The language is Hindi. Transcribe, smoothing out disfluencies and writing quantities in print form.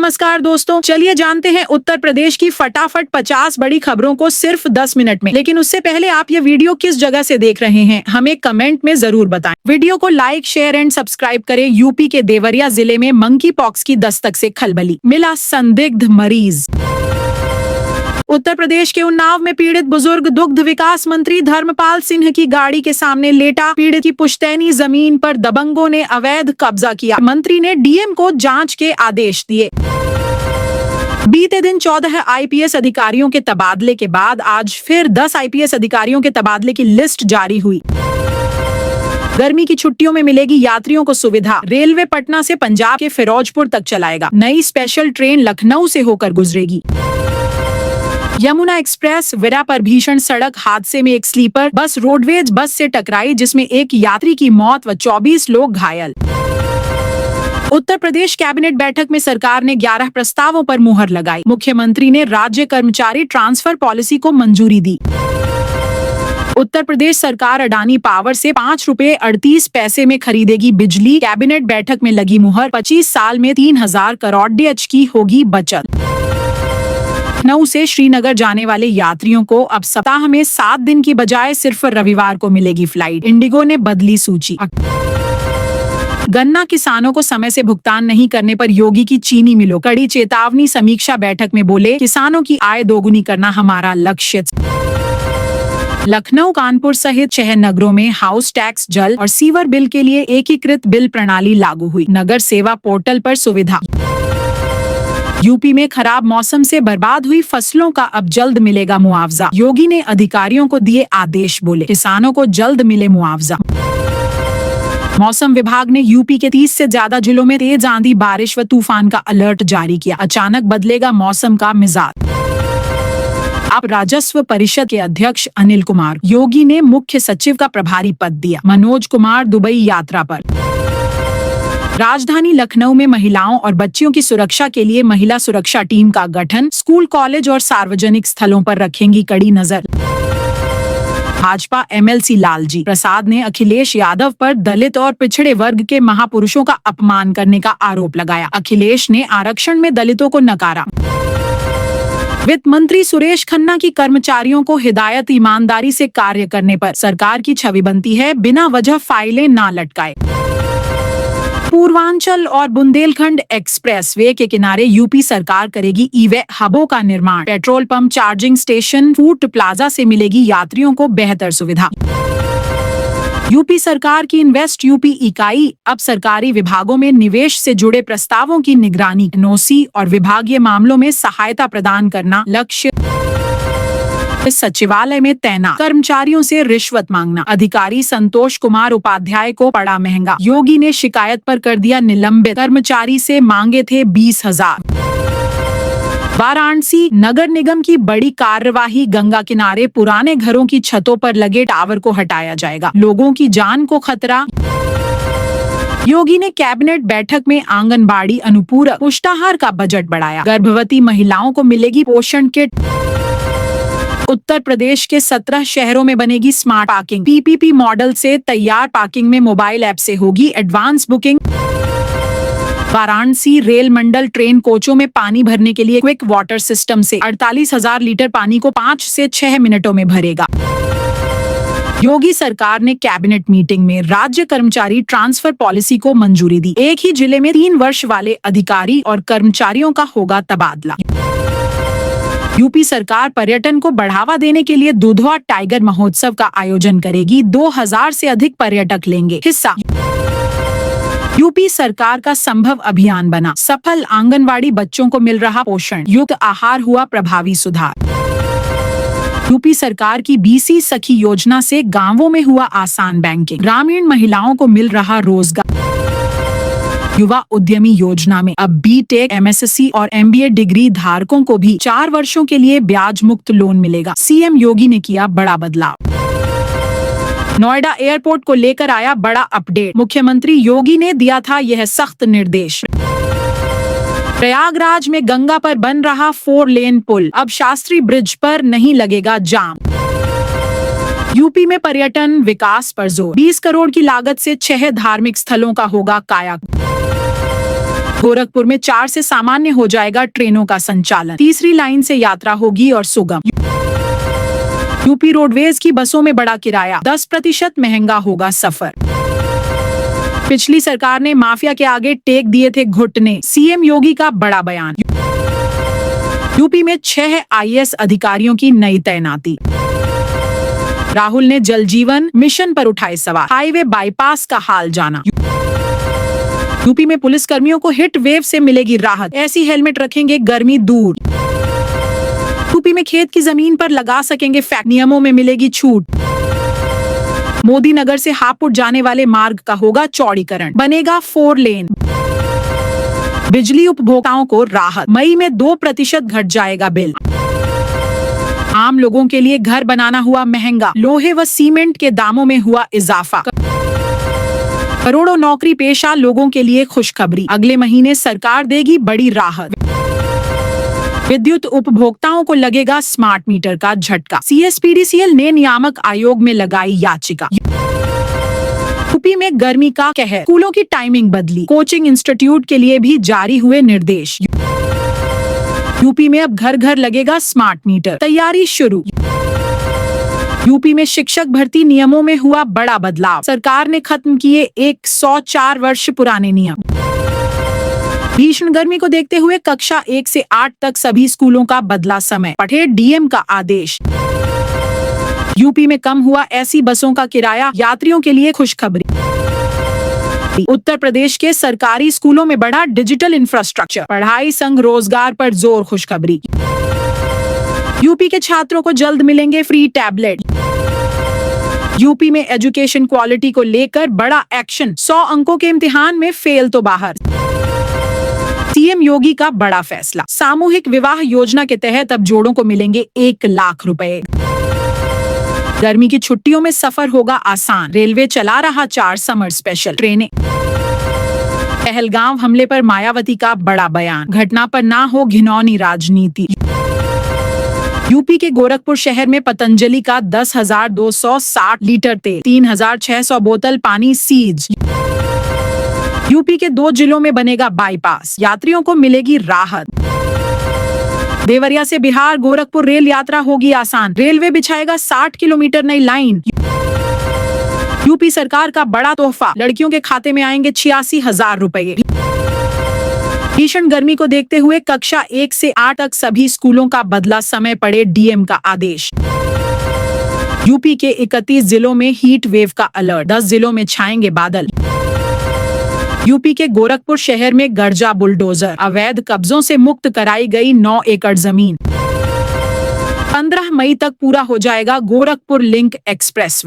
नमस्कार दोस्तों, चलिए जानते हैं उत्तर प्रदेश की फटाफट 50 बड़ी खबरों को सिर्फ 10 मिनट में। लेकिन उससे पहले आप ये वीडियो किस जगह से देख रहे हैं हमें कमेंट में जरूर बताएं। वीडियो को लाइक, शेयर एंड सब्सक्राइब करें। यूपी के देवरिया जिले में मंकी पॉक्स की दस्तक से खलबली, मिला संदिग्ध मरीज। उत्तर प्रदेश के उन्नाव में पीड़ित बुजुर्ग दुग्ध विकास मंत्री धर्मपाल सिंह की गाड़ी के सामने लेटा। पीड़ित की पुश्तैनी जमीन पर दबंगों ने अवैध कब्जा किया। मंत्री ने डीएम को जांच के आदेश दिए। बीते दिन 14 आईपीएस अधिकारियों के तबादले के बाद आज फिर 10 आईपीएस अधिकारियों के तबादले की लिस्ट जारी हुई। गर्मी की छुट्टियों में मिलेगी यात्रियों को सुविधा। रेलवे पटना से पंजाब के फिरोजपुर तक चलाएगा। नई स्पेशल ट्रेन लखनऊ से होकर गुजरेगी। यमुना एक्सप्रेस विरा पर भीषण सड़क हादसे में एक स्लीपर बस रोडवेज बस से टकराई, जिसमें एक यात्री की मौत व 24 लोग घायल। उत्तर प्रदेश कैबिनेट बैठक में सरकार ने 11 प्रस्तावों पर मुहर लगाई। मुख्यमंत्री ने राज्य कर्मचारी ट्रांसफर पॉलिसी को मंजूरी दी। उत्तर प्रदेश सरकार अडानी पावर से ₹5.38 में खरीदेगी बिजली। कैबिनेट बैठक में लगी मुहर। 25 साल में 3000 करोड़ डीएच की होगी बचत। लखनऊ से श्रीनगर जाने वाले यात्रियों को अब सप्ताह में 7 दिन की बजाय सिर्फ रविवार को मिलेगी फ्लाइट। इंडिगो ने बदली सूची। गन्ना किसानों को समय से भुगतान नहीं करने पर योगी की चीनी मिलों कड़ी चेतावनी। समीक्षा बैठक में बोले, किसानों की आय दोगुनी करना हमारा लक्ष्य। लखनऊ, कानपुर सहित 6 नगरों में हाउस टैक्स, जल और सीवर बिल के लिए एकीकृत बिल प्रणाली लागू हुई। नगर सेवा पोर्टल पर सुविधा। यूपी में खराब मौसम से बर्बाद हुई फसलों का अब जल्द मिलेगा मुआवजा। योगी ने अधिकारियों को दिए आदेश, बोले किसानों को जल्द मिले मुआवजा। मौसम विभाग ने यूपी के 30 से ज्यादा जिलों में तेज आंधी, बारिश व तूफान का अलर्ट जारी किया। अचानक बदलेगा मौसम का मिजाज। अब राजस्व परिषद के अध्यक्ष अनिल कुमार। योगी ने मुख्य सचिव का प्रभारी पद दिया। मनोज कुमार दुबई यात्रा पर। राजधानी लखनऊ में महिलाओं और बच्चियों की सुरक्षा के लिए महिला सुरक्षा टीम का गठन। स्कूल, कॉलेज और सार्वजनिक स्थलों पर रखेंगी कड़ी नजर। भाजपा एमएलसी लालजी प्रसाद ने अखिलेश यादव पर दलित और पिछड़े वर्ग के महापुरुषों का अपमान करने का आरोप लगाया। अखिलेश ने आरक्षण में दलितों को नकारा। वित्त मंत्री सुरेश खन्ना की कर्मचारियों को हिदायत, ईमानदारी से कार्य करने पर सरकार की छवि बनती है। बिना वजह फाइलें ना लटकाए। पूर्वांचल और बुंदेलखंड एक्सप्रेसवे के किनारे यूपी सरकार करेगी ई-वे हबों का निर्माण। Petrol pump, charging station, food plaza से मिलेगी यात्रियों को बेहतर सुविधा। यूपी सरकार की इन्वेस्ट यूपी इकाई अब सरकारी विभागों में निवेश से जुड़े प्रस्तावों की निगरानी, एनओसी और विभागीय मामलों में सहायता प्रदान करना लक्ष्य। सचिवालय में तैनात कर्मचारियों से रिश्वत मांगना। अधिकारी संतोष कुमार उपाध्याय को पड़ा महंगा। योगी ने शिकायत पर कर दिया निलंबित। कर्मचारी से मांगे थे 20,000। वाराणसी नगर निगम की बड़ी कार्यवाही। गंगा किनारे पुराने घरों की छतों पर लगे टावर को हटाया जाएगा। लोगों की जान को खतरा। योगी ने कैबिनेट बैठक में आंगनबाड़ी, अनुपूरक पुष्टाहार का बजट बढ़ाया। गर्भवती महिलाओं को मिलेगी पोषण किट। उत्तर प्रदेश के 17 शहरों में बनेगी स्मार्ट पार्किंग। पीपीपी मॉडल से तैयार पार्किंग में मोबाइल ऐप से होगी एडवांस बुकिंग। वाराणसी रेल मंडल ट्रेन कोचों में पानी भरने के लिए क्विक वाटर सिस्टम से 48,000 लीटर पानी को 5 से 6 मिनटों में भरेगा। योगी सरकार ने कैबिनेट मीटिंग में राज्य कर्मचारी ट्रांसफर पॉलिसी को मंजूरी दी। एक ही जिले में 3 वर्ष वाले अधिकारी और कर्मचारियों का होगा तबादला। यूपी सरकार पर्यटन को बढ़ावा देने के लिए दुधवा टाइगर महोत्सव का आयोजन करेगी। 2000 से अधिक पर्यटक लेंगे हिस्सा। यूपी सरकार का संभव अभियान बना सफल। आंगनवाड़ी बच्चों को मिल रहा पोषण युक्त आहार, हुआ प्रभावी सुधार। यूपी सरकार की बीसी सखी योजना से गांवों में हुआ आसान बैंकिंग। ग्रामीण महिलाओं को मिल रहा रोजगार। युवा उद्यमी योजना में अब बीटेक, एमएससी और एमबीए डिग्री धारकों को भी 4 वर्षों के लिए ब्याज मुक्त लोन मिलेगा। सीएम योगी ने किया बड़ा बदलाव। नोएडा एयरपोर्ट को लेकर आया बड़ा अपडेट। मुख्यमंत्री योगी ने दिया था यह सख्त निर्देश। प्रयागराज में गंगा पर बन रहा 4 लेन पुल, अब शास्त्री ब्रिज पर नहीं लगेगा जाम। यूपी में पर्यटन विकास पर जोर। 20 करोड़ की लागत से 6 धार्मिक स्थलों का होगा काया। गोरखपुर में 4 से सामान्य हो जाएगा ट्रेनों का संचालन। तीसरी लाइन से यात्रा होगी और सुगम। यूपी रोडवेज की बसों में बढ़ा किराया, 10% महंगा होगा सफर। पिछली सरकार ने माफिया के आगे टेक दिए थे घुटने, सीएम योगी का बड़ा बयान। यूपी में 6 आईएएस अधिकारियों की नई तैनाती। राहुल ने जल जीवन मिशन पर उठाए सवाल, हाईवे बाईपास का हाल जाना। यूपी में पुलिस कर्मियों को हीट वेव से मिलेगी राहत, ऐसी हेलमेट रखेंगे गर्मी दूर। यूपी में खेत की जमीन पर लगा सकेंगे फैक्ट्री, नियमों में मिलेगी छूट। मोदी नगर से हापुड़ जाने वाले मार्ग का होगा चौड़ीकरण, बनेगा 4 लेन। बिजली उपभोक्ताओं को राहत, मई में 2% घट जाएगा बिल। आम लोगों के लिए घर बनाना हुआ महंगा, लोहे व सीमेंट के दामों में हुआ इजाफा। करोड़ों नौकरी पेशा लोगों के लिए खुशखबरी, अगले महीने सरकार देगी बड़ी राहत। विद्युत उपभोक्ताओं को लगेगा स्मार्ट मीटर का झटका, सीएसपीडीसीएल ने नियामक आयोग में लगाई याचिका। यूपी में गर्मी का कहर, स्कूलों की टाइमिंग बदली, कोचिंग इंस्टीट्यूट के लिए भी जारी हुए निर्देश। यूपी में अब घर घर लगेगा स्मार्ट मीटर, तैयारी शुरू। यूपी में शिक्षक भर्ती नियमों में हुआ बड़ा बदलाव, सरकार ने खत्म किए 104 वर्ष पुराने नियम। भीषण गर्मी को देखते हुए कक्षा 1 से 8 तक सभी स्कूलों का बदला समय, पढ़े डीएम का आदेश। यूपी में कम हुआ ऐसी बसों का किराया, यात्रियों के लिए खुशखबरी। उत्तर प्रदेश के सरकारी स्कूलों में बढ़ा डिजिटल इंफ्रास्ट्रक्चर, पढ़ाई संग रोजगार पर जोर, खुशखबरी। यूपी के छात्रों को जल्द मिलेंगे फ्री टैबलेट। यूपी में एजुकेशन क्वालिटी को लेकर बड़ा एक्शन, 100 अंकों के इम्तिहान में फेल तो बाहर। सीएम योगी का बड़ा फैसला, सामूहिक विवाह योजना के तहत अब जोड़ों को मिलेंगे 1 लाख रुपए। गर्मी की छुट्टियों में सफर होगा आसान, रेलवे चला रहा 4 समर स्पेशल ट्रेनें। पहलगाम हमले पर मायावती का बड़ा बयान, घटना पर ना हो घिनौनी राजनीति। यूपी के गोरखपुर शहर में पतंजलि का 10,260 लीटर तेल, 3,600 बोतल पानी सीज। यूपी के 2 जिलों में बनेगा बाईपास, यात्रियों को मिलेगी राहत। देवरिया से बिहार गोरखपुर रेल यात्रा होगी आसान, रेलवे बिछाएगा 60 किलोमीटर नई लाइन। यूपी सरकार का बड़ा तोहफा, लड़कियों के खाते में आएंगे 86,000 रुपए। भीषण गर्मी को देखते हुए कक्षा 1 से 8 तक सभी स्कूलों का बदला समय, पड़े डीएम का आदेश। यूपी के 31 जिलों में हीट वेव का अलर्ट, 10 जिलों में छाएंगे बादल। यूपी के गोरखपुर शहर में गरजा बुलडोजर, अवैध कब्जों से मुक्त कराई गई 9 एकड़ जमीन। 15 मई तक पूरा हो जाएगा गोरखपुर लिंक एक्सप्रेसवे।